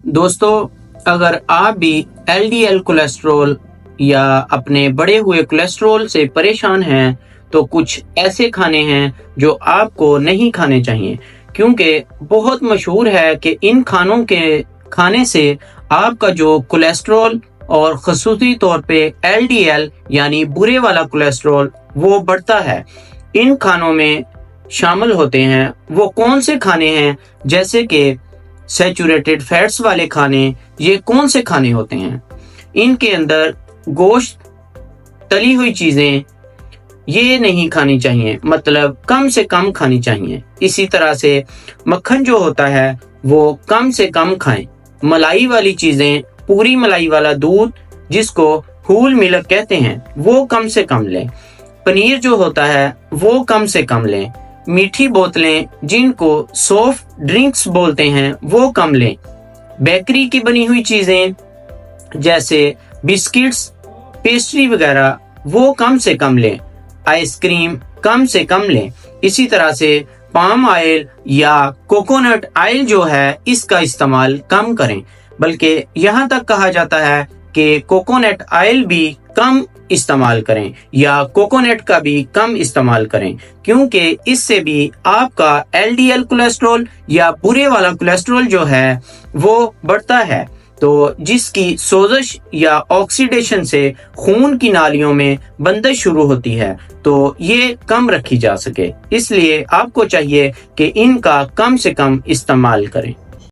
دوستو، اگر آپ بھی ایل ڈی ایل کولیسٹرول یا اپنے بڑے ہوئے کولیسٹرول سے پریشان ہیں تو کچھ ایسے کھانے ہیں جو آپ کو نہیں کھانے چاہیے، کیونکہ بہت مشہور ہے کہ ان کھانوں کے کھانے سے آپ کا جو کولیسٹرول اور خصوصی طور پہ ایل ڈی ایل یعنی برے والا کولیسٹرول وہ بڑھتا ہے۔ ان کھانوں میں شامل ہوتے ہیں وہ کون سے کھانے ہیں؟ جیسے کہ سیچوریٹڈ فیٹس والے کھانے۔ یہ کون سے کھانے ہوتے ہیں؟ ان کے اندر گوشت، تلی ہوئی چیزیں یہ نہیں کھانی چاہیے، مطلب کم سے کم کھانی چاہیے۔ اسی طرح سے مکھن جو ہوتا ہے وہ کم سے کم کھائیں۔ ملائی والی چیزیں، پوری ملائی والا دودھ جس کو ہول ملک کہتے ہیں وہ کم سے کم لیں۔ پنیر جو ہوتا ہے وہ کم سے کم لیں۔ میٹھی بوتلیں جن کو سافٹ ڈرنکس بولتے ہیں وہ کم لیں۔ بیکری کی بنی ہوئی چیزیں جیسے بسکٹس، پیسٹری وغیرہ وہ کم سے کم لیں۔ آئس کریم کم سے کم لیں۔ اسی طرح سے پام آئل یا کوکونٹ آئل جو ہے اس کا استعمال کم کریں، بلکہ یہاں تک کہا جاتا ہے کہ کوکونٹ آئل بھی کم استعمال کریں یا کوکونٹ کا بھی کم استعمال کریں، کیونکہ اس سے بھی آپ کا ایل ڈی ایل کولیسٹرول یا برے والا کولیسٹرول جو ہے وہ بڑھتا ہے، تو جس کی سوزش یا آکسیڈیشن سے خون کی نالیوں میں بندش شروع ہوتی ہے، تو یہ کم رکھی جا سکے۔ اس لیے آپ کو چاہیے کہ ان کا کم سے کم استعمال کریں۔